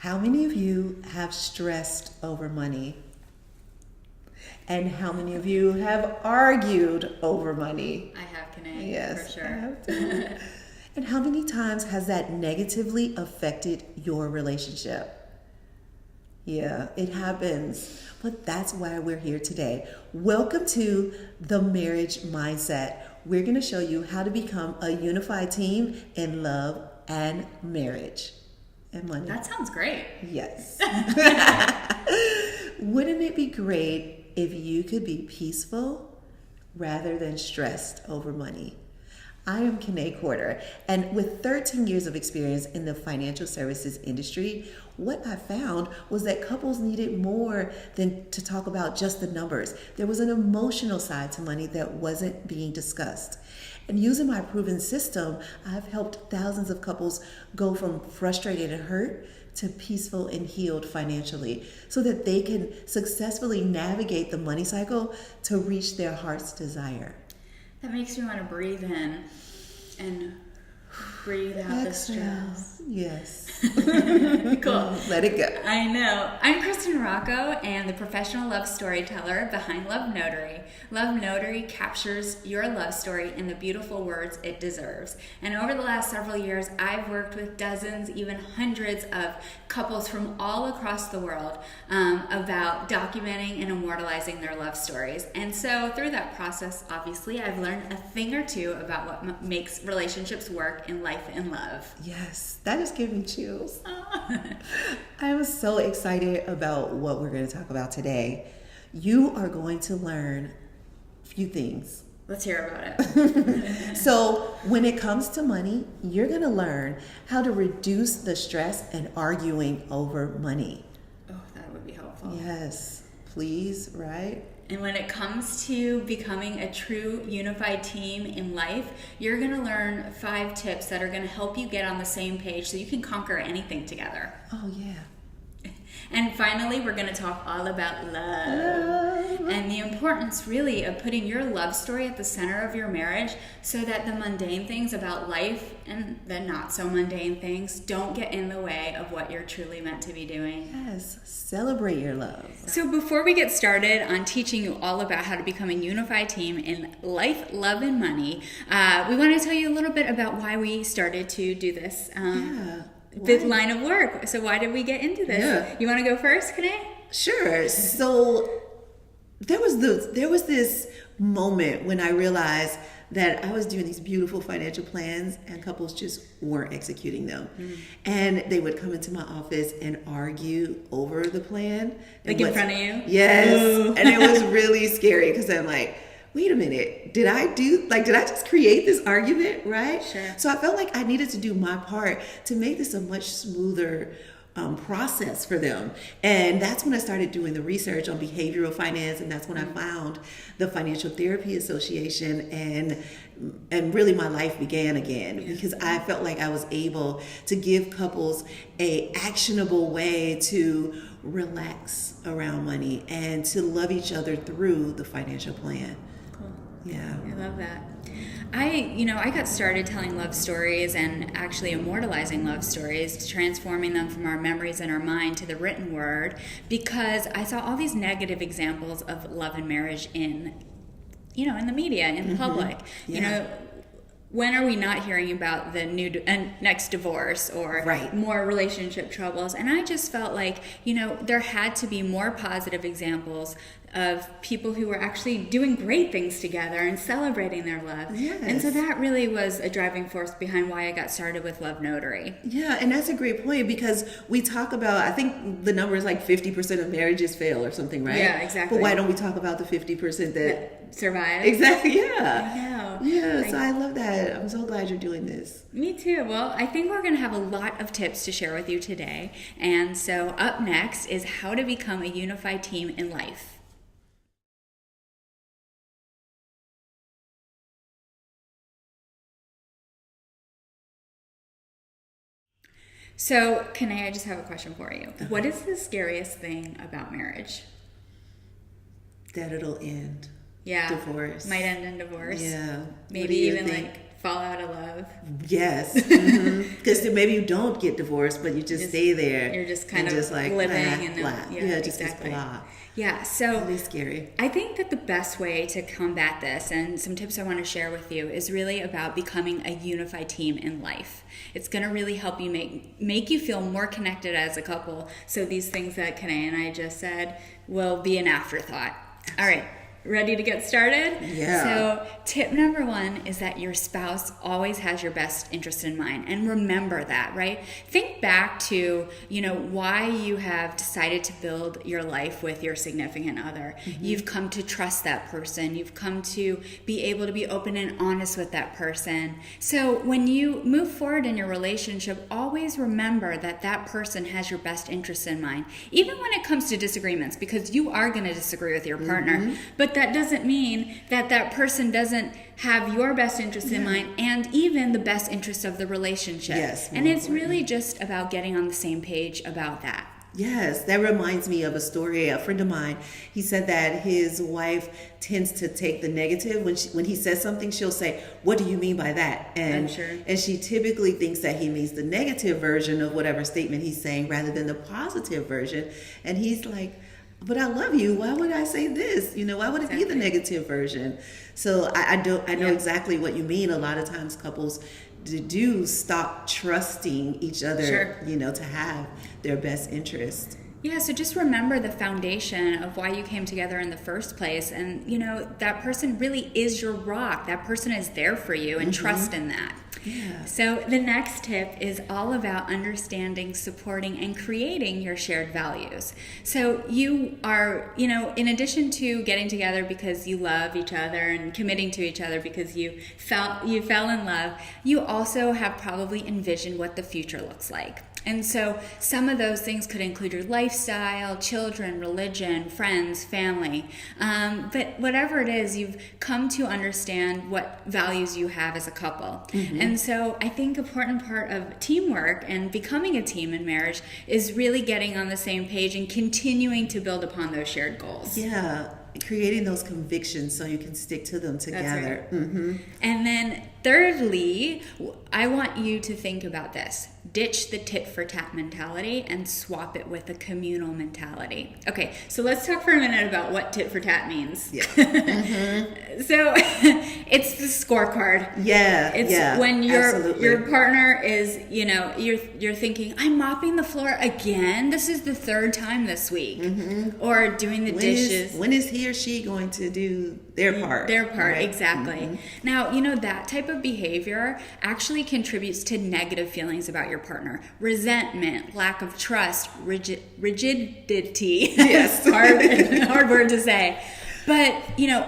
How many of you have stressed over money? And how many of you have argued over money? I have, Kiné, Yes, for sure. I have too. And how many times has that negatively affected your relationship? Yeah, it happens. But that's why we're here today. Welcome to the Marriage Mindset. We're going to show you how to become a unified team in love and marriage and money. That sounds great. Yes. Wouldn't it be great if you could be peaceful rather than stressed over money? I am Kiné Quarter, and with 13 years of experience in the financial services industry, what I found was that couples needed more than to talk about just the numbers. There was an emotional side to money that wasn't being discussed. And using my proven system, I've helped thousands of couples go from frustrated and hurt to peaceful and healed financially so that they can successfully navigate the money cycle to reach their heart's desire. That makes me want to breathe in and breathe out the stress. Yes. Cool. Let it go. I know. I'm Kristen Rocco and the professional love storyteller behind Love Notary. Love Notary captures your love story in the beautiful words it deserves. And over the last several years, I've worked with dozens, even hundreds of couples from all across the world about documenting and immortalizing their love stories. And so through that process, obviously, I've learned a thing or two about what makes relationships work in life and love. Yes, that just gave me chills. I'm so excited about what we're going to talk about today. You are going to learn a few things. Let's hear about it. So when it comes to money, you're going to learn how to reduce the stress and arguing over money. Oh, that would be helpful. Yes, please, right? And when it comes to becoming a true unified team in life, you're going to learn 5 tips that are going to help you get on the same page so you can conquer anything together. Oh, yeah. And finally, we're going to talk all about love and the importance really of putting your love story at the center of your marriage so that the mundane things about life and the not so mundane things don't get in the way of what you're truly meant to be doing. Yes, celebrate your love. So before we get started on teaching you all about how to become a unified team in life, love, and money, we want to tell you a little bit about why we started to do this. The line of work. So why did we get into this? Yeah. You want to go first, Kiné? Sure. So there was this moment when I realized that I was doing these beautiful financial plans and couples just weren't executing them. And they would come into my office and argue over the plan. Like in front of you? Yes. Ooh. And it was really scary because I'm like, wait a minute, did I just create this argument, right? Sure. So I felt like I needed to do my part to make this a much smoother process for them. And that's when I started doing the research on behavioral finance, and that's when I found the Financial Therapy Association, and really my life began again because I felt like I was able to give couples a actionable way to relax around money and to love each other through the financial plan. Yeah. I love that. I got started telling love stories and actually immortalizing love stories, transforming them from our memories and our mind to the written word because I saw all these negative examples of love and marriage in the media, in public. Yeah. When are we not hearing about the next divorce or more relationship troubles? And I just felt like, there had to be more positive examples of people who were actually doing great things together and celebrating their love. Yes. And so that really was a driving force behind why I got started with Love Notary. Yeah, and that's a great point because we talk about, I think the number is like 50% of marriages fail or something, right? Yeah, exactly. But why don't we talk about the 50% that survive? Exactly, yeah. I know. Yeah, so I love that. I'm so glad you're doing this. Me too. Well, I think we're going to have a lot of tips to share with you today. And so up next is how to become a unified team in life. So, Kiné, I just have a question for you. What is the scariest thing about marriage? That it'll end. Yeah. Divorce. Might end in divorce. Yeah. Maybe even like fall out of love. Yes. Because maybe you don't get divorced, but you just stay there. You're just kind of just like living in blah. Yeah, just exactly. blah. Yeah, so really scary. I think that the best way to combat this, and some tips I want to share with you, is really about becoming a unified team in life. It's going to really help you make you feel more connected as a couple. So these things that Kiné and I just said will be an afterthought. All right. Ready to get started? Yeah. So tip number 1 is that your spouse always has your best interest in mind. And remember that, right? Think back to, why you have decided to build your life with your significant other. You've come to trust that person. You've come to be able to be open and honest with that person. So when you move forward in your relationship, always remember that that person has your best interest in mind. Even when it comes to disagreements, because you are going to disagree with your partner. But that doesn't mean that that person doesn't have your best interest in mind and even the best interest of the relationship. Yes. And it's really just about getting on the same page about that. Yes, that reminds me of a story. A friend of mine, he said that his wife tends to take the negative. When he says something, she'll say, "What do you mean by that?" And she typically thinks that he means the negative version of whatever statement he's saying rather than the positive version. And he's like, "But I love you. Why would I say this? Why would it be the negative version?" So I know exactly what you mean. A lot of times couples do stop trusting each other, to have their best interest. Yeah, so just remember the foundation of why you came together in the first place. And, that person really is your rock. That person is there for you, and trust in that. Yeah. So the next tip is all about understanding, supporting, and creating your shared values. So you are, in addition to getting together because you love each other and committing to each other because you fell in love, you also have probably envisioned what the future looks like. And so some of those things could include your lifestyle, children, religion, friends, family. But whatever it is, you've come to understand what values you have as a couple. And so I think an important part of teamwork and becoming a team in marriage is really getting on the same page and continuing to build upon those shared goals. Yeah, creating those convictions so you can stick to them together. That's right. And then thirdly, I want you to think about this. Ditch the tit for tat mentality and swap it with a communal mentality. Okay, so let's talk for a minute about what tit for tat means. Yeah. So it's the scorecard. Yeah. It's when your partner is, you're thinking, I'm mopping the floor again. This is the third time this week. Or doing the dishes. When is he or she going to do their part? Their part, right? Exactly. Now, that type of behavior actually contributes to negative feelings about your partner. Resentment, lack of trust, rigidity. Yes. hard word to say. But,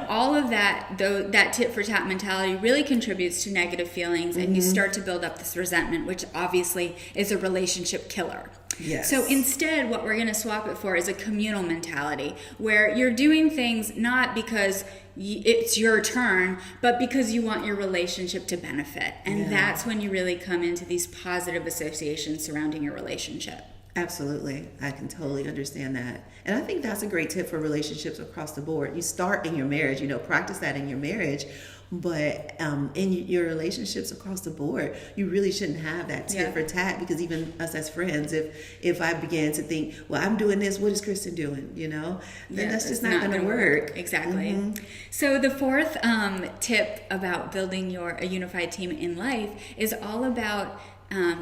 all of that, though, that tit for tat mentality really contributes to negative feelings, and you start to build up this resentment, which obviously is a relationship killer. Yes. So instead, what we're going to swap it for is a communal mentality, where you're doing things not because it's your turn, but because you want your relationship to benefit. And that's when you really come into these positive associations surrounding your relationship. Absolutely. I can totally understand that. And I think that's a great tip for relationships across the board. You start in your marriage, practice that in your marriage. But in your relationships across the board, you really shouldn't have that tit for tat, because even us as friends, if I began to think, well, I'm doing this, what is Kristen doing? Then that's just not going to work. Exactly. So the fourth tip about building a unified team in life is all about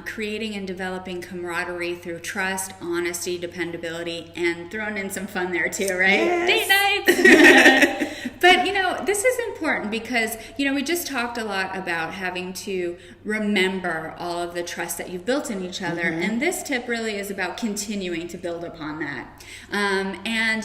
creating and developing camaraderie through trust, honesty, dependability, and throwing in some fun there too, right? Yes. Date nights! But, this is important because, we just talked a lot about having to remember all of the trust that you've built in each other. And this tip really is about continuing to build upon that. And,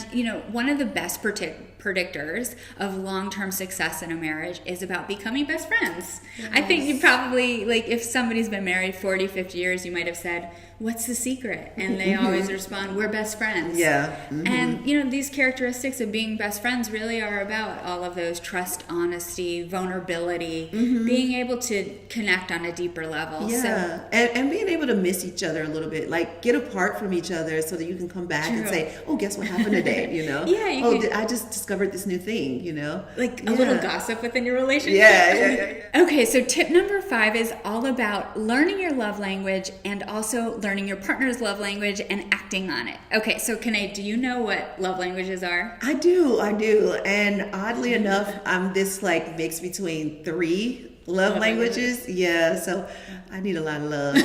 one of the best predictors of long-term success in a marriage is about becoming best friends. Yes. I think you probably, if somebody's been married 40, 50 years, you might have said, what's the secret? And they always respond, we're best friends. Yeah. And, these characteristics of being best friends really are about all of those trust, honesty, vulnerability, being able to connect on a deeper level. Yeah. So, and being able to miss each other a little bit, like get apart from each other so that you can come back and say, oh, guess what happened today? Yeah. I just discovered this new thing, Like a little gossip within your relationship. Yeah. Okay, so tip number 5 is all about learning your love language and also learning your partner's love language and acting on it. Okay, so Kiné, do you know what love languages are? I do. And oddly enough, I'm this like mix between 3 love languages. Yeah, so I need a lot of love.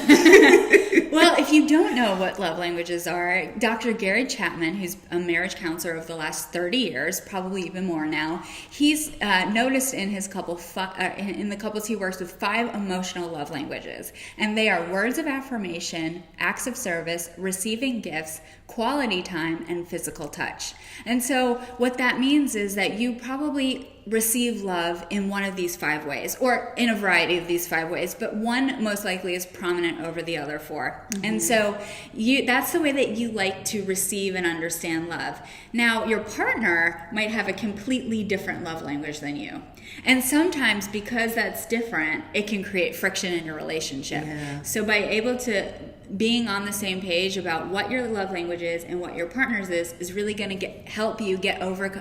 Well, if you don't know what love languages are, Dr. Gary Chapman, who's a marriage counselor of the last 30 years, probably even more now, he's noticed in his in the couples he works with 5 emotional love languages. And they are words of affirmation, acts of service, receiving gifts, quality time, and physical touch. And so what that means is that you probably receive love in one of these 5 ways, or in a variety of these 5 ways, but one most likely is prominent over the other 4. And so that's the way that you like to receive and understand love. Now, your partner might have a completely different love language than you. And sometimes because that's different, it can create friction in your relationship. Yeah. So being on the same page about what your love language is and what your partner's is really going to help you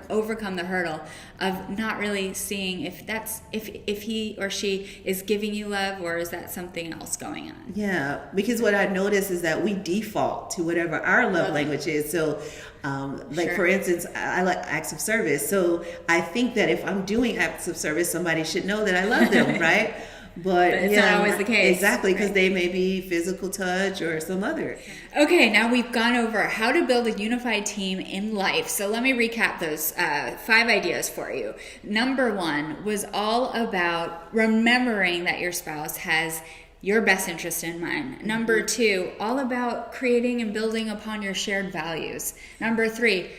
overcome the hurdle of not really seeing if he or she is giving you love, or is that something else going on. Yeah, because what I notice is that we default to whatever our love language is. So for instance, I like acts of service. So I think that if I'm doing acts of service, somebody should know that I love them, right? But it's not always the case. Exactly, because they may be physical touch or some other. Okay, now we've gone over how to build a unified team in life. So let me recap those 5 ideas for you. Number 1 was all about remembering that your spouse has your best interest in mind. Number 2, all about creating and building upon your shared values. Number 3,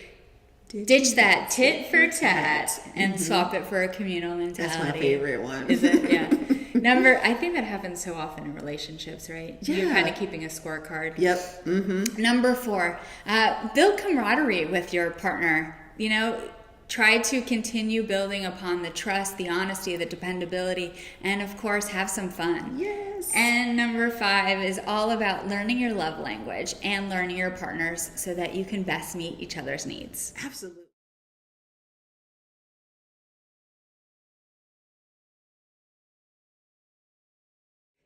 ditch that tit for tat and swap it for a communal mentality. That's my favorite one. Is it? Yeah. I think that happens so often in relationships, right? Yeah. You're kind of keeping a scorecard. Yep. Number 4, build camaraderie with your partner. Try to continue building upon the trust, the honesty, the dependability, and of course, have some fun. Yes. And number 5 is all about learning your love language and learning your partners so that you can best meet each other's needs. Absolutely.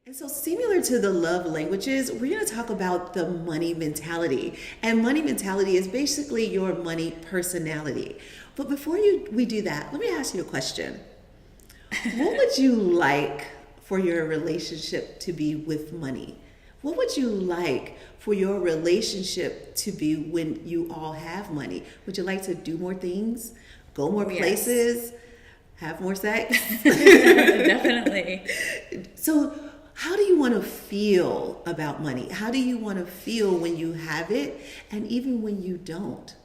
And so similar to the love languages, we're going to talk about the money mentality. And money mentality is basically your money personality. But before we do that, let me ask you a question. What would you like for your relationship to be with money? What would you like for your relationship to be when you all have money? Would you like to do more things, go more places, have more sex? Definitely. So how do you want to feel about money? How do you want to feel when you have it and even when you don't?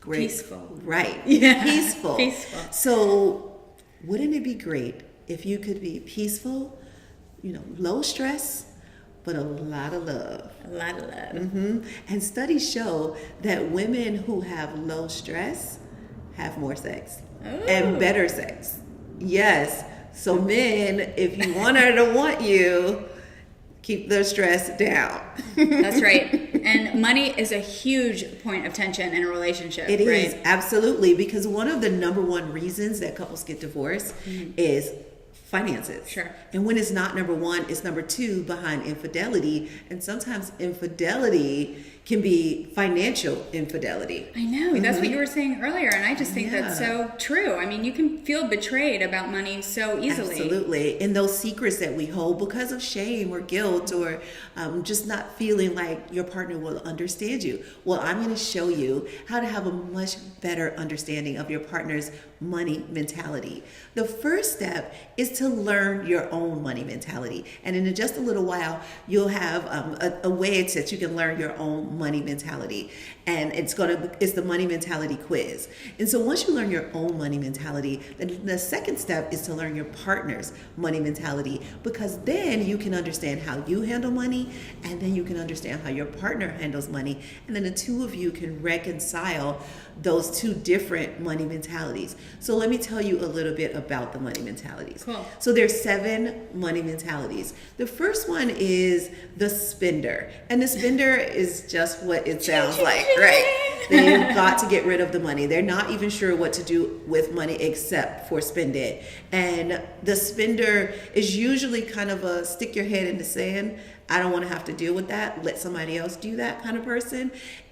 Great. Peaceful. Right. Yeah. Peaceful. Peaceful. So wouldn't it be great if you could be peaceful, low stress, but a lot of love? A lot of love. And studies show that women who have low stress have more sex and better sex. Yes. So men, if you want her to want you, keep the stress down. That's right. And money is a huge point of tension in a relationship. It is, absolutely, because one of the number 1 reasons that couples get divorced is finances. Sure. And when it's not number 1, it's number 2 behind infidelity. And sometimes infidelity can be financial infidelity. I know. That's what you were saying earlier. And I just think that's so true. I mean, you can feel betrayed about money so easily. Absolutely. And those secrets that we hold because of shame or guilt or just not feeling like your partner will understand you. Well, I'm going to show you how to have a much better understanding of your partner's money mentality. The first step is to learn your own money mentality. And in just a little while, you'll have a way that you can learn your own own money mentality. And it's the money mentality quiz. And so once you learn your own money mentality, then the second step is to learn your partner's money mentality, because then you can understand how you handle money, and then you can understand how your partner handles money. And then the two of you can reconcile those two different money mentalities. So let me tell you a little bit about the money mentalities. Cool. So there's 7 money mentalities. The first one is the spender. And the spender is just what it sounds like, right? They've got to get rid of the money. They're not even sure what to do with money except for spend it. And the spender is usually kind of a stick your head in the sand. I don't want to have to deal with that. Let somebody else do that kind of person.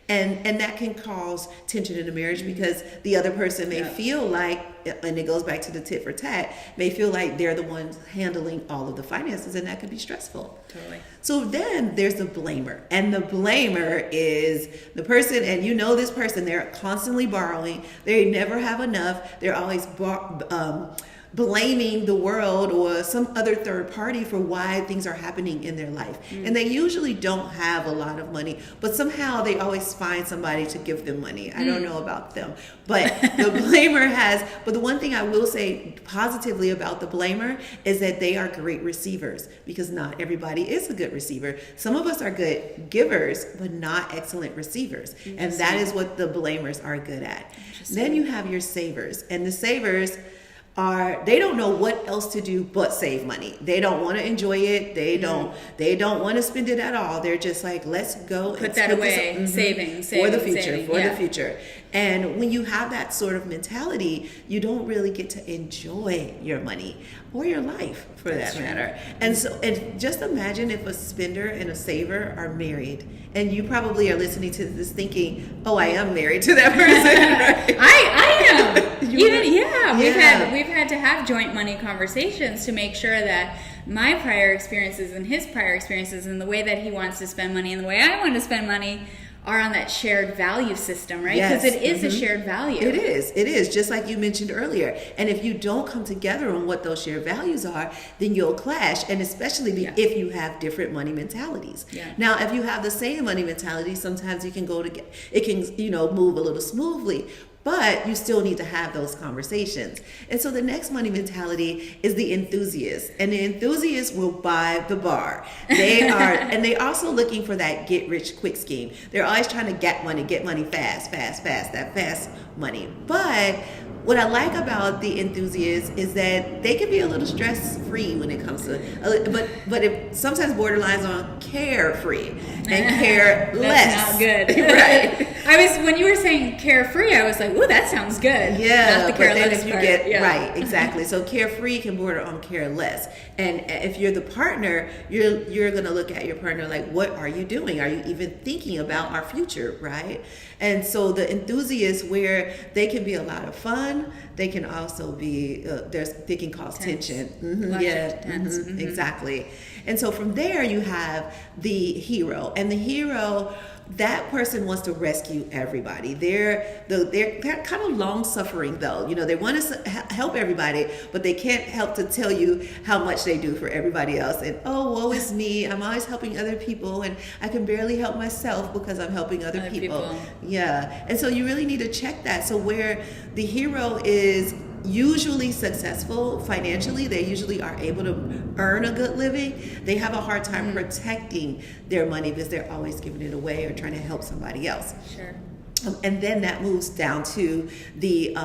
And that can cause tension in the marriage, because the other person may feel like, and it goes back to the tit for tat, may feel like they're the ones handling all of the finances, and that could be stressful. Totally. So then there's the blamer. And the blamer is the person, and you know this person, they're constantly borrowing. They never have enough. They're always blaming the world or some other third party for why things are happening in their life. And they usually don't have a lot of money, but somehow they always find somebody to give them money. I don't know about them, but the blamer but the one thing I will say positively about the blamer is that they are great receivers, because not everybody is a good receiver. Some of us are good givers, but not excellent receivers. And that is what the blamers are good at. Then you have your savers, and the savers they don't know what else to do but save money. They don't want to enjoy it. They don't want to spend it at all. They're just like, let's go put that away, saving for the future. And when you have that sort of mentality, you don't really get to enjoy your money or your life, for that matter. And so, and just imagine if a spender and a saver are married, and you probably are listening to this thinking, "Oh, I am married to that person." Right? I am. We've had to have joint money conversations to make sure that my prior experiences and his prior experiences and the way that he wants to spend money and the way I want to spend money are on that shared value system, right? Because it is a shared value. It is, just like you mentioned earlier. And if you don't come together on what those shared values are, then you'll clash, and especially if you have different money mentalities. Yeah. Now, if you have the same money mentality, sometimes you can it can, move a little smoothly. But you still need to have those conversations. And so the next money mentality is the enthusiast. And the enthusiasts will buy the bar. They are, and they're also looking for that get rich quick scheme. They're always trying to get money fast, that fast money. But what I like about the enthusiasts is that they can be a little stress-free when it comes to, but it sometimes borderlines on carefree and careless. That's not good. Right. When you were saying carefree, I was like, ooh, that sounds good. Yeah, not the but then if you part. get, right, exactly. So carefree can border on careless. And if you're the partner, you're going to look at your partner like, what are you doing? Are you even thinking about our future, right? And so the enthusiasts, where they can be a lot of fun, they can also be, they can cause tension. Exactly. And so from there you have the hero. And the hero, that person wants to rescue everybody. They're kind of long-suffering, though. They want to help everybody, but they can't help to tell you how much they do for everybody else. And, oh, woe is me. I'm always helping other people, and I can barely help myself because I'm helping other people. Yeah. And so you really need to check that. So where the hero is usually successful financially, they usually are able to earn a good living, they have a hard time protecting their money because they're always giving it away or trying to help somebody else. Sure. And then that moves down to the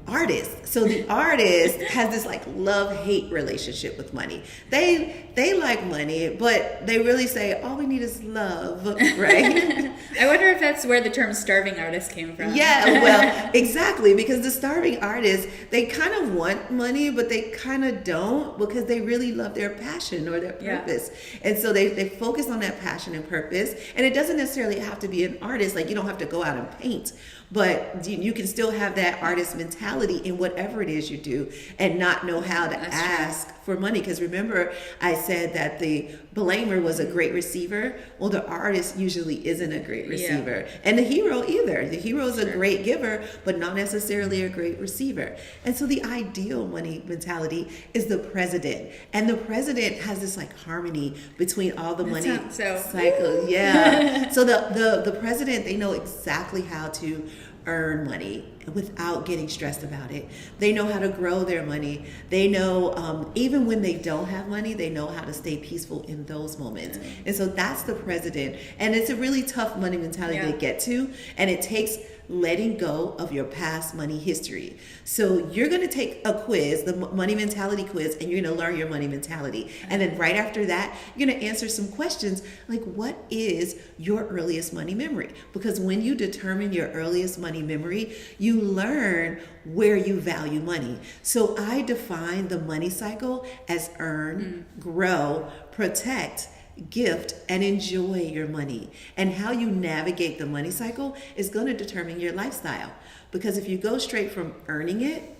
artist. So the artist has this like love-hate relationship with money. They like money, but they really say all we need is love, right? I wonder if that's where the term starving artist came from. Yeah, well, exactly, because the starving artists, they kind of want money, but they kind of don't, because they really love their passion or their purpose. And so they focus on that passion and purpose. And it doesn't necessarily have to be an artist. Like, you don't have to go out and paint, but you can still have that artist mentality in whatever it is you do and not know how to ask for money. Because remember, I said that the blamer was a great receiver. Well, the artist usually isn't a great receiver. And the hero either. The hero is a great giver, but not necessarily a great receiver. And so the ideal money mentality is the president. And the president has this like harmony between all the money cycles. Yeah. So the president, they know exactly how to earn money without getting stressed about it. They know how to grow their money. They know, even when they don't have money, they know how to stay peaceful in those moments. And so that's the president. And it's a really tough money mentality to get to. And it takes letting go of your past money history. So you're going to take a quiz, the money mentality quiz, and you're going to learn your money mentality. And then right after that, you're going to answer some questions like, what is your earliest money memory? Because when you determine your earliest money memory, you learn where you value money. So I define the money cycle as earn, grow, protect, gift, and enjoy your money. And how you navigate the money cycle is going to determine your lifestyle. Because if you go straight from earning it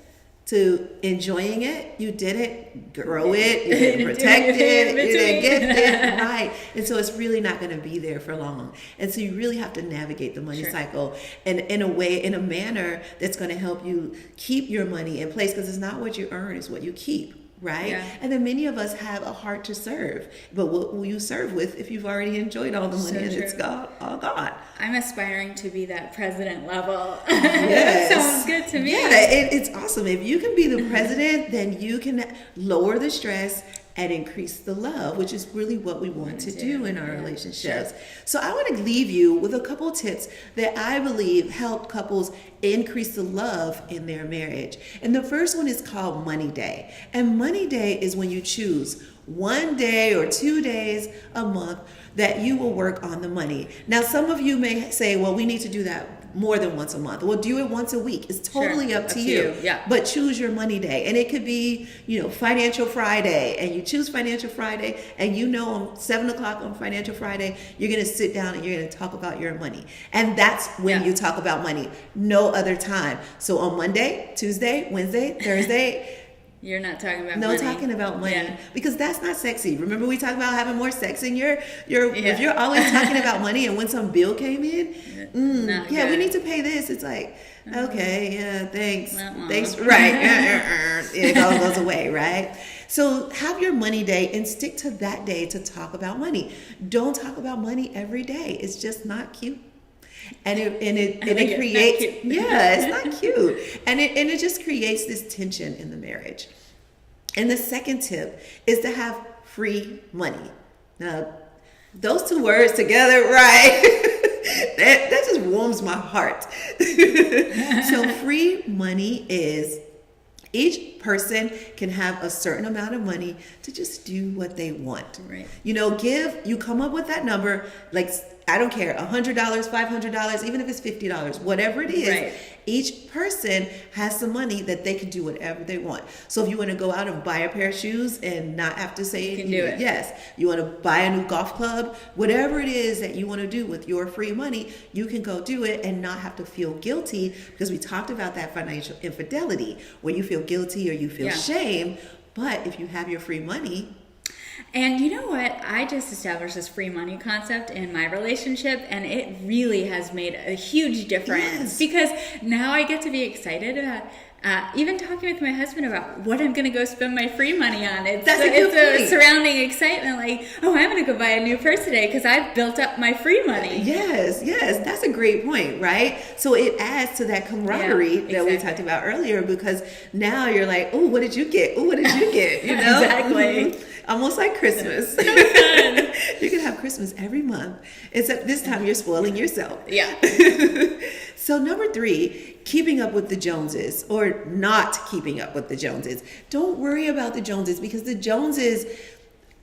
to enjoying it, you didn't grow it, you didn't protect it, you didn't gift it, right? And so it's really not going to be there for long. And so you really have to navigate the money cycle and in a manner that's going to help you keep your money in place, because it's not what you earn, it's what you keep. Right? Yeah. And then many of us have a heart to serve. But what will you serve with if you've already enjoyed all the money and it's all gone? I'm aspiring to be that president level. Yes. Sounds good to me. Yeah, it's awesome. If you can be the president, then you can lower the stress and increase the love, which is really what we want to do in our relationships. So I want to leave you with a couple tips that I believe help couples increase the love in their marriage. And the first one is called Money Day. And Money Day is when you choose one day or 2 days a month that you will work on the money. Now, some of you may say, well, we need to do that more than once a month. Well, do it once a week. It's totally up to you. Yeah. But choose your money day. And it could be, Financial Friday. And you choose Financial Friday. And on 7 o'clock on Financial Friday, you're going to sit down and you're going to talk about your money. And that's when you talk about money. No other time. So on Monday, Tuesday, Wednesday, Thursday, you're not talking about money. No talking about money, because that's not sexy. Remember, we talked about having more sex in if you're always talking about money, and when some bill came in, we need to pay this. It's like, okay, yeah, thanks, right? It goes away, right? So have your money day and stick to that day to talk about money. Don't talk about money every day. It's just not cute. And it creates it's not cute, and it just creates this tension in the marriage. And the second tip is to have free money. Now, those two words together, right? that just warms my heart. So free money is each person can have a certain amount of money to just do what they want. Right. You come up with that number, like, I don't care, $100, $500, even if it's $50, whatever it is, right. Each person has some money that they can do whatever they want. So if you want to go out and buy a pair of shoes and not have to say, you can do it. Yes. You want to buy a new golf club, whatever it is that you want to do with your free money, you can go do it and not have to feel guilty, because we talked about that financial infidelity, where you feel guilty or you feel shame. But if you have your free money. And you know what? I just established this free money concept in my relationship, and it really has made a huge difference, because now I get to be excited about even talking with my husband about what I'm going to go spend my free money on. It's a surrounding excitement, like, oh, I'm going to go buy a new purse today because I've built up my free money. Yes, that's a great point, right? So it adds to that camaraderie that we talked about earlier, because now you're like, oh, what did you get? Oh, what did you get? Exactly. Mm-hmm. Almost like Christmas. You can have Christmas every month, except this time you're spoiling yourself. Yeah. So number 3, keeping up with the Joneses, or not keeping up with the Joneses. Don't worry about the Joneses, because the Joneses,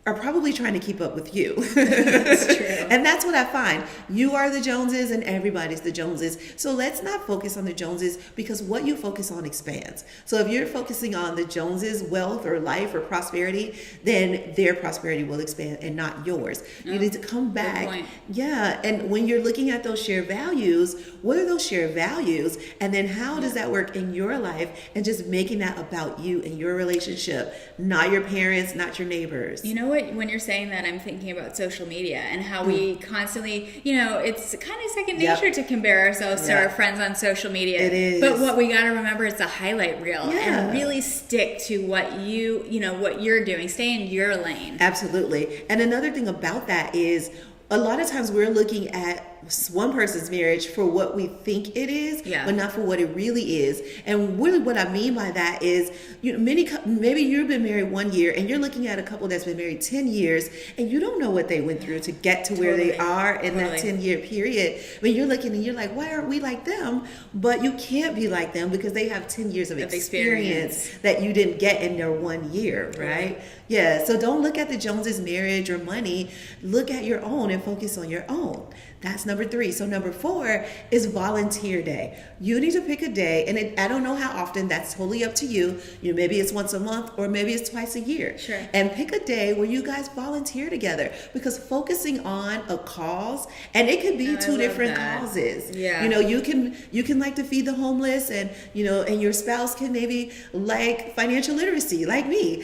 are probably trying to keep up with you. That's true. And that's what I find. You are the Joneses and everybody's the Joneses. So let's not focus on the Joneses, because what you focus on expands. So if you're focusing on the Joneses' wealth or life or prosperity, then their prosperity will expand and not yours. You need to come back. Good point. Yeah. And when you're looking at those shared values, what are those shared values? And then how does that work in your life? And just making that about you and your relationship, not your parents, not your neighbors. You know what? When you're saying that, I'm thinking about social media and how we constantly, it's kind of second nature to compare ourselves to our friends on social media. It is. But what we got to remember is the highlight reel and Yeah. really stick to what what you're doing. Stay in your lane. Absolutely. And another thing about that is a lot of times we're looking at one person's marriage for what we think it is, but not for what it really is. And really what I mean by that is, maybe you've been married 1 year and you're looking at a couple that's been married 10 years and you don't know what they went through to get to where they are in that 10-year period. But you're looking and you're like, why aren't we like them? But you can't be like them because they have 10 years of experience that you didn't get in their 1 year, right? Yeah, so don't look at the Joneses' marriage or money. Look at your own and focus on your own. That's number 3. So number 4 is volunteer day. You need to pick a day, and I don't know how often. That's totally up to you. Maybe it's once a month or maybe it's twice a year. Sure. And pick a day where you guys volunteer together, because focusing on a cause, and it could be 2 different causes. Yeah. You can like to feed the homeless, and and your spouse can maybe like financial literacy, like me.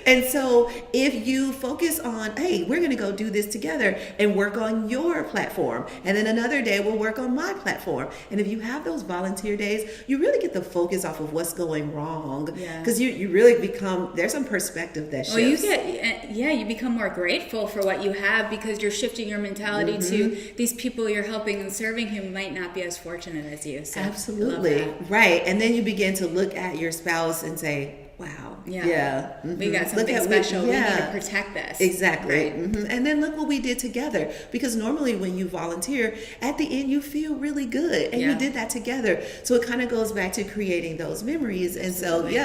And so if you focus on, hey, we're going to go do this together and work on your platform, and then another day we'll work on my platform. And if you have those volunteer days, you really get the focus off of what's going wrong, because you really become, there's some perspective that shifts. Well, you become more grateful for what you have, because you're shifting your mentality to these people you're helping and serving who might not be as fortunate as you. So absolutely. Right. And then you begin to look at your spouse and say, wow. Yeah. We got something special. We need to protect this. Exactly. Right. And then look what we did together. Because normally when you volunteer, at the end you feel really good. And you did that together. So it kind of goes back to creating those memories. And Absolutely.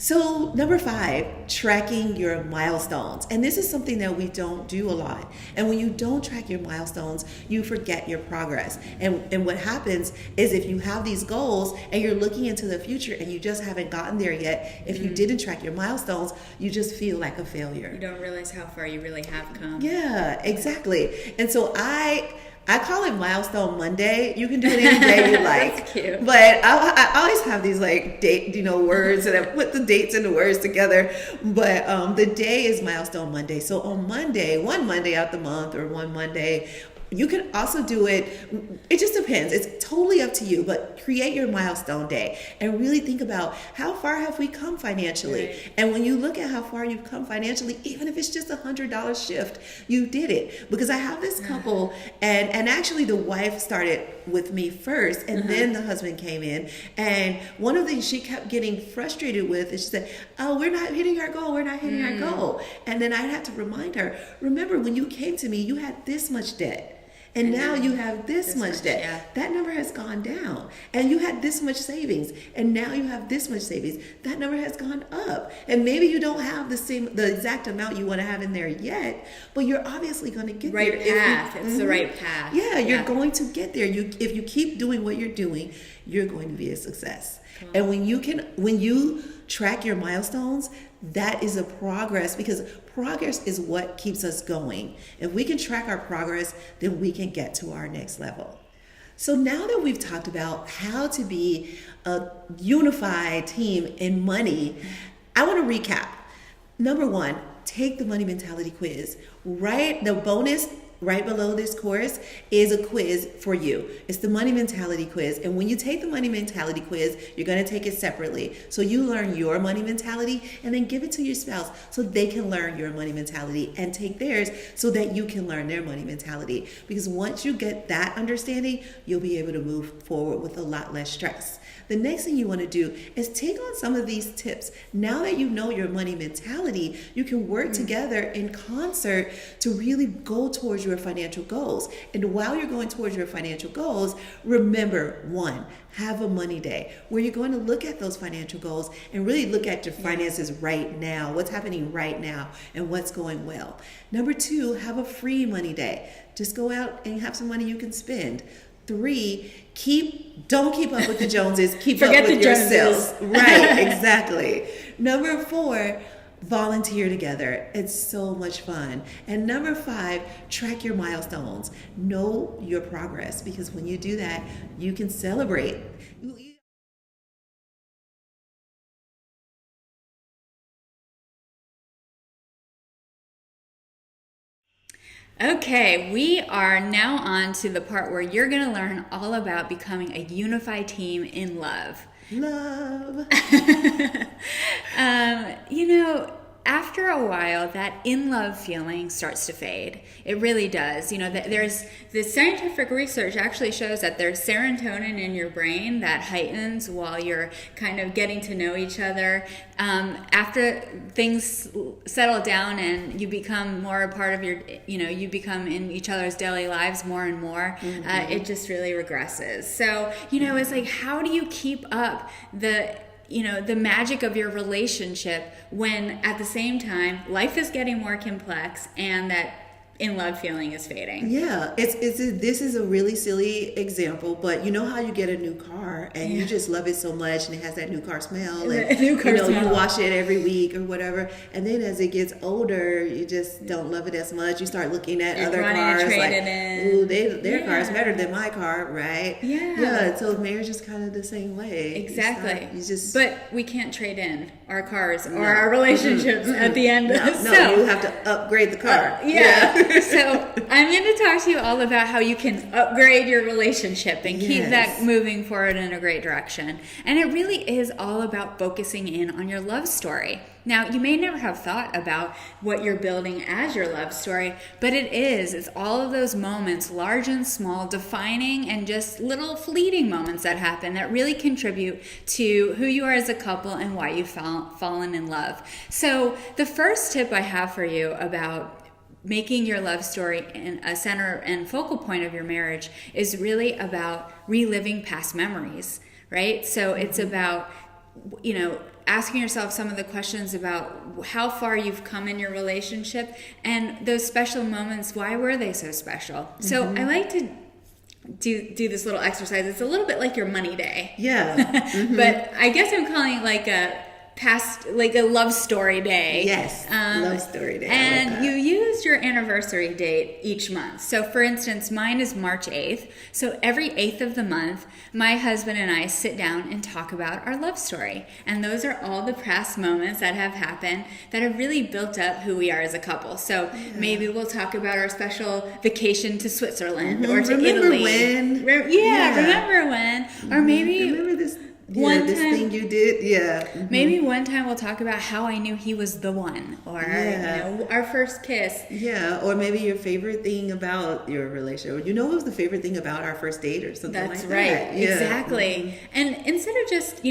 So number 5, tracking your milestones. And this is something that we don't do a lot. And when you don't track your milestones, you forget your progress. And what happens is, if you have these goals and you're looking into the future and you just haven't gotten there yet, if you didn't track your milestones, you just feel like a failure. You don't realize how far you really have come. Yeah, exactly. And so I call it Milestone Monday. You can do it any day you like. That's cute. But I always have these like date, words, and I put the dates and the words together. But the day is Milestone Monday. So on Monday, one Monday out the month, or one Monday, you can also do it. It just depends. It's totally up to you, but create your milestone day and really think about, how far have we come financially? Right. And when you look at how far you've come financially, even if it's just $100 shift, you did it. Because I have this couple, and actually the wife started with me first, and then the husband came in. And one of the things she kept getting frustrated with is, she said, oh, we're not hitting our goal. We're not hitting our goal. And then I'd have to remind her, remember when you came to me, you had this much debt. And now you have this much debt. Yeah. That number has gone down. And you had this much savings. And now you have this much savings. That number has gone up. And maybe you don't have the exact amount you want to have in there yet, but you're obviously going to get there. It's the right path. Yeah, you're going to get there. If you keep doing what you're doing, you're going to be a success. Cool. And when you track your milestones, that is a progress, because progress is what keeps us going. If we can track our progress, then we can get to our next level. So now that we've talked about how to be a unified team in money, I want to recap. Number 1, take the money mentality quiz. The bonus right below this course is a quiz for you. It's the money mentality quiz. And when you take the money mentality quiz, you're going to take it separately. So you learn your money mentality and then give it to your spouse so they can learn your money mentality, and take theirs so that you can learn their money mentality. Because once you get that understanding, you'll be able to move forward with a lot less stress. The next thing you want to do is take on some of these tips. Now that you know your money mentality, you can work together in concert to really go towards your your financial goals. And while you're going towards your financial goals, remember, one, have a money day where you're going to look at those financial goals and really look at your finances right now, what's happening right now, and what's going well. Number two, have a free money day. Just go out and have some money you can spend. Three, don't keep up with the Joneses, keep up with yourself. Right, exactly. Number four, volunteer together. It's so much fun. And number five, track your milestones. Know your progress, because when you do that, you can celebrate. Okay, we are now on to the part where you're going to learn all about becoming a unified team in love. Love. After a while, that in-love feeling starts to fade. It really does. There's the scientific research actually shows that there's serotonin in your brain that heightens while you're kind of getting to know each other. After things settle down and you become more a part of you become in each other's daily lives more and more, it just really regresses. So, it's like, how do you keep up the magic of your relationship when at the same time life is getting more complex and that in-love feeling is fading? Yeah, this is a really silly example, but you know how you get a new car and you just love it so much and it has that new car smell and you wash it every week or whatever, and then as it gets older you just don't love it as much. You start looking at other cars like, ooh, their car is better than my car, right? Yeah, so marriage is kind of the same way. Exactly. But we can't trade in our cars or our relationships at the end. No, you have to upgrade the car. So I'm going to talk to you all about how you can upgrade your relationship and keep that moving forward in a great direction. And it really is all about focusing in on your love story. Now, you may never have thought about what you're building as your love story, but it's all of those moments, large and small, defining and just little fleeting moments that happen that really contribute to who you are as a couple and why you've fallen in love. So the first tip I have for you about making your love story in a center and focal point of your marriage is really about reliving past memories, right? So it's about, asking yourself some of the questions about how far you've come in your relationship and those special moments, why were they so special? So I like to do this little exercise. It's a little bit like your money day. Yeah. But I guess I'm calling it like a love story day. Yes, love story day. And you use your anniversary date each month. So for instance, mine is March 8th. So every 8th of the month, my husband and I sit down and talk about our love story. And those are all the past moments that have happened that have really built up who we are as a couple. So maybe we'll talk about our special vacation to Switzerland or to Italy. Remember when? Or maybe remember this thing you did, Maybe one time we'll talk about how I knew he was the one, or our first kiss. Yeah, or maybe your favorite thing about your relationship. What was the favorite thing about our first date or something like that? That's right, exactly. And instead of just,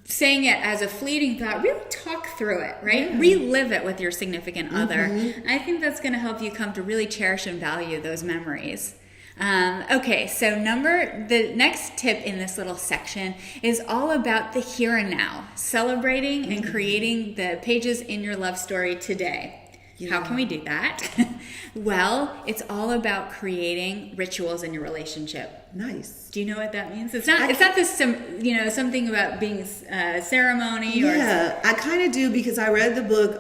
saying it as a fleeting thought, really talk through it, right? Relive it with your significant other. I think that's going to help you come to really cherish and value those memories. Okay, so the next tip in this little section is all about the here and now, celebrating and creating the pages in your love story today. How can we do that? Well, it's all about creating rituals in your relationship. Nice. Do you know what that means? It's not this something about being ceremony or I kind of do, because I read the book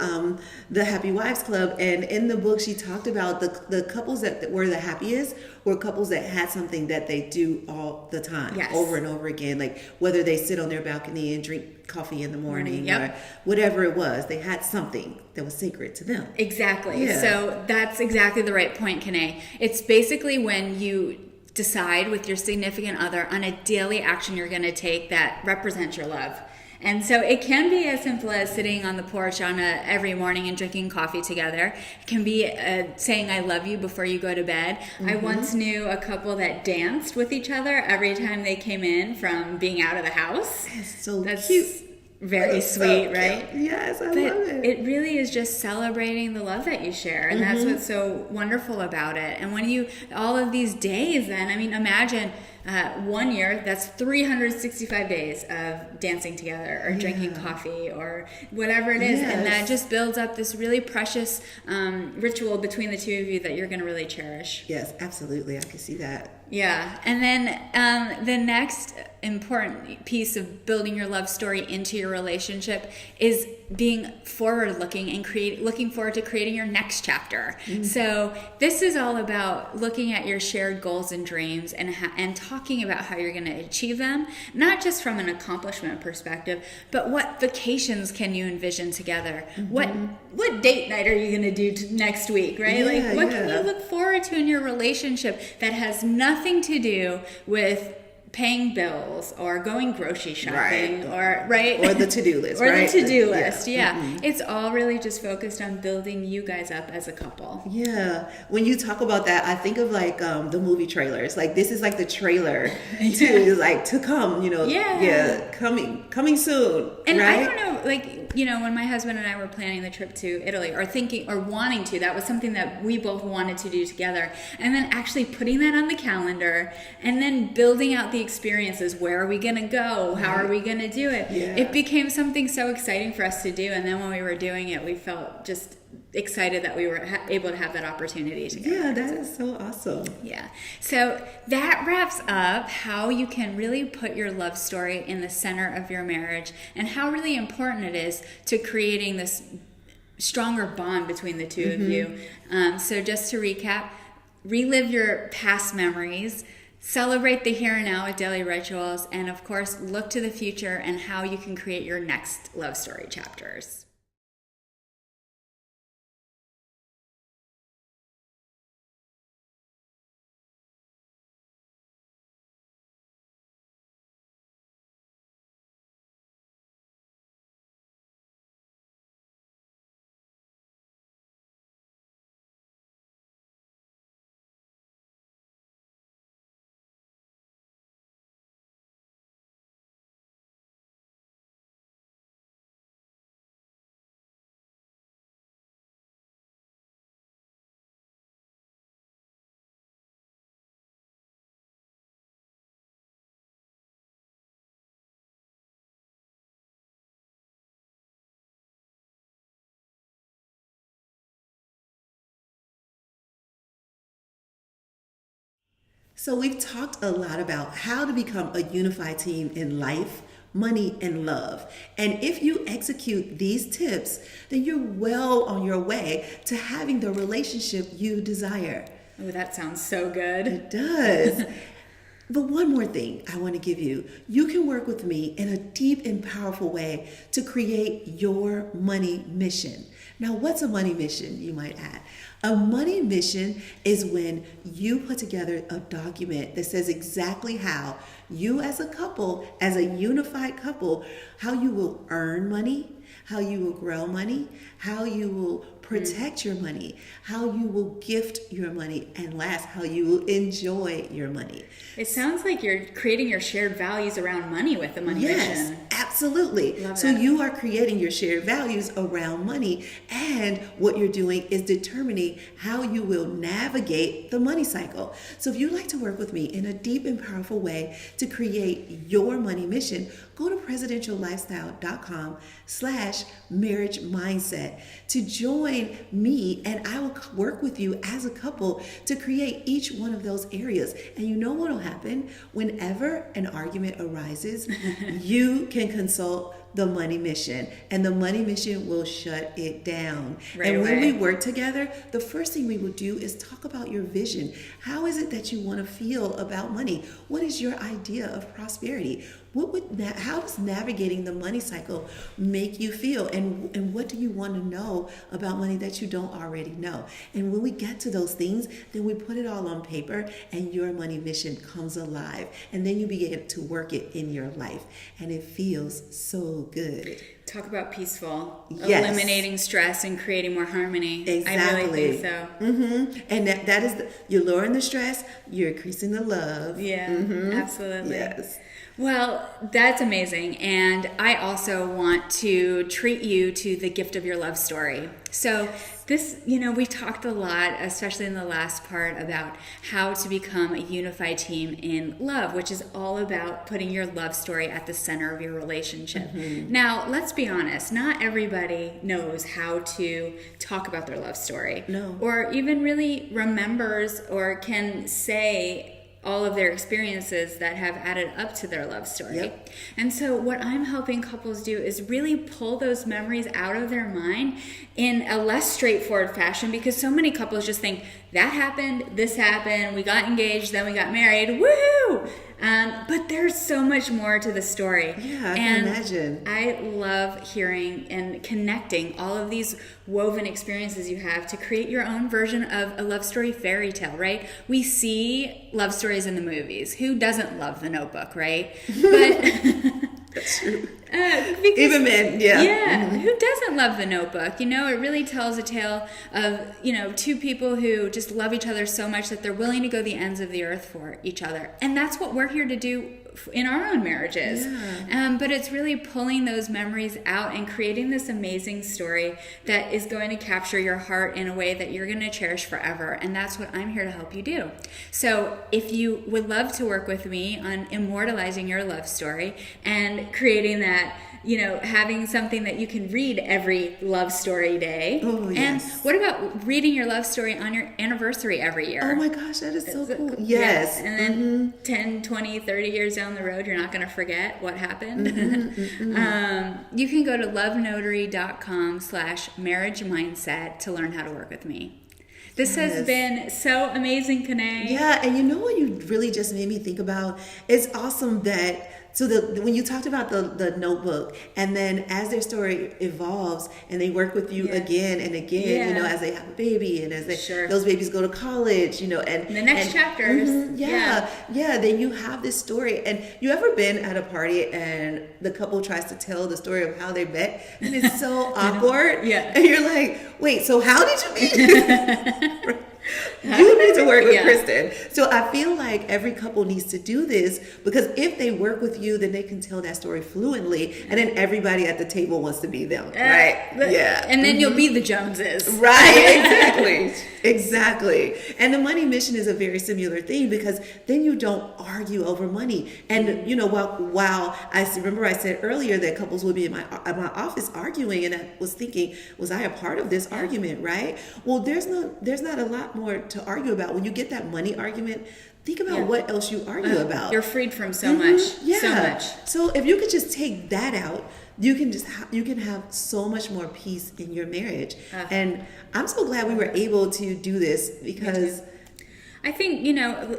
The Happy Wives Club, and in the book she talked about the couples that were the happiest were couples that had something that they do all the time, over and over again, like whether they sit on their balcony and drink coffee in the morning or whatever it was, they had something that was sacred to them. Exactly. So that's exactly the right point, Kiné. It's basically when you decide with your significant other on a daily action you're going to take that represents your love. And so it can be as simple as sitting on the porch every morning and drinking coffee together. It can be saying I love you before you go to bed. I once knew a couple that danced with each other every time they came in from being out of the house. That's cute. very sweet, right? Yes, I But love it. it really is just celebrating the love that you share, and that's what's so wonderful about it. And when you, all of these days, then, I mean, imagine 1 year, that's 365 days of dancing together or drinking coffee or whatever it is. Yes. And that just builds up this really precious ritual between the two of you that you're going to really cherish. Yes, absolutely. I can see that. Yeah. And then the next important piece of building your love story into your relationship is being forward looking and looking forward to creating your next chapter. So this is all about looking at your shared goals and dreams and talking about how you're going to achieve them, not just from an accomplishment perspective, but what vacations can you envision together? What date night are you going to do next week, right? Yeah, like what can you look forward to in your relationship that has nothing to do with paying bills or going grocery shopping or the to-do list, or the to-do list. It's all really just focused on building you guys up as a couple. When you talk about that, I think of like the movie trailers. Like this is like the trailer to come, coming soon. And right? I don't know, like, when my husband and I were planning the trip to Italy or thinking or wanting to, that was something that we both wanted to do together. And then actually putting that on the calendar and then building out the experiences. Where are we going to go? How are we going to do it? It became something so exciting for us to do. And then when we were doing it, we felt just excited that we were able to have that opportunity together. Yeah, that is so awesome. Yeah. So that wraps up how you can really put your love story in the center of your marriage and how really important it is to creating this stronger bond between the two of you. So just to recap, relive your past memories, celebrate the here and now with daily rituals, and of course, look to the future and how you can create your next love story chapters. So we've talked a lot about how to become a unified team in life, money, and love. And if you execute these tips, then you're well on your way to having the relationship you desire. Oh, that sounds so good. It does. But one more thing I want to give you. You can work with me in a deep and powerful way to create your money mission. Now, what's a money mission, you might add? A money mission is when you put together a document that says exactly how you as a couple, as a unified couple, how you will earn money, how you will grow money, how you will protect your money, how you will gift your money, and last, how you will enjoy your money. It sounds like you're creating your shared values around money with the money mission. Yes, absolutely. Love so that. you are creating your shared values around money, and what you're doing is determining how you will navigate the money cycle. So if you'd like to work with me in a deep and powerful way to create your money mission, go to presidentiallifestyle.com/marriage mindset to join me, and I will work with you as a couple to create each one of those areas. And you know what will happen? Whenever an argument arises, you can consult the money mission, and the money mission will shut it down. Right and when away. we work together, the first thing we will do is talk about your vision. How is it that you want to feel about money? What is your idea of prosperity? How does navigating the money cycle make you feel? And what do you want to know about money that you don't already know? And when we get to those things, then we put it all on paper and your money mission comes alive. And then you begin to work it in your life. And it feels so good. Talk about peaceful, Yes. eliminating stress and creating more harmony. Exactly. I really think so. And that is, you're lowering the stress, you're increasing the love. Yeah, absolutely. Yes. Well, that's amazing. And I also want to treat you to the gift of your love story. So this, we talked a lot, especially in the last part, about how to become a unified team in love, which is all about putting your love story at the center of your relationship. Now, let's be honest, not everybody knows how to talk about their love story. No. Or even really remembers or can say all of their experiences that have added up to their love story. Yep. And so what I'm helping couples do is really pull those memories out of their mind in a less straightforward fashion, because so many couples just think, that happened, this happened, we got engaged, then we got married, woohoo! But there's so much more to the story. Yeah, I can imagine. I love hearing and connecting all of these woven experiences you have to create your own version of a love story fairy tale, right? We see love stories in the movies. Who doesn't love The Notebook, right? But That's true. Even men, yeah. Yeah, who doesn't love The Notebook? It really tells a tale of, two people who just love each other so much that they're willing to go the ends of the earth for each other. And that's what we're here to do in our own marriages. Yeah. But it's really pulling those memories out and creating this amazing story that is going to capture your heart in a way that you're going to cherish forever. And that's what I'm here to help you do. So if you would love to work with me on immortalizing your love story and creating that, having something that you can read every love story day. Oh, yes. And what about reading your love story on your anniversary every year? Oh my gosh, that is so cool. Yes. And then 10, 20, 30 years down the road, you're not going to forget what happened. You can go to lovenotary.com/marriage mindset to learn how to work with me. This has been so amazing, Kiné. Yeah, and you know what you really just made me think about? It's awesome that, when you talked about the Notebook, and then as their story evolves and they work with you again and again, as they have a baby and as those babies go to college, and the next chapters. Then you have this story. And you ever been at a party and the couple tries to tell the story of how they met, and it's so awkward? Yeah. And you're like, wait, so how did you meet? You need to work with Kristen. So I feel like every couple needs to do this, because if they work with you, then they can tell that story fluently, and then everybody at the table wants to be them, right? And then you'll be the Joneses. Right, exactly. And the money mission is a very similar thing, because then you don't argue over money. And while I remember I said earlier that couples would be in my office arguing, and I was thinking, was I a part of this argument, right? Well, there's not a lot more to argue about. When you get that money argument, think about what else you argue about. You're freed from so much. So much. So if you could just take that out, you can have so much more peace in your marriage. And I'm so glad we were able to do this, because I think,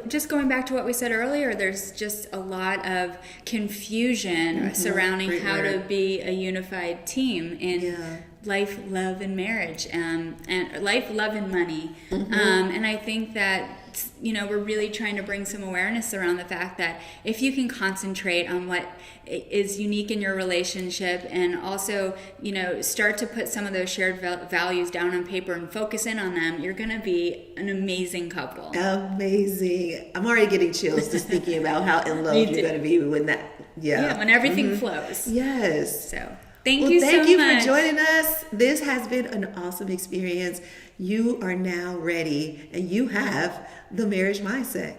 just going back to what we said earlier, there's just a lot of confusion surrounding how to be a unified team in life, love, and marriage, and life, love, and money. And I think that, we're really trying to bring some awareness around the fact that if you can concentrate on what is unique in your relationship, and also, start to put some of those shared values down on paper and focus in on them, you're going to be an amazing couple. Amazing. I'm already getting chills just thinking about how in love you're going to be when that, when everything flows. Yes. So thank you so much. Thank you for joining us. This has been an awesome experience. You are now ready, and you have the marriage mindset.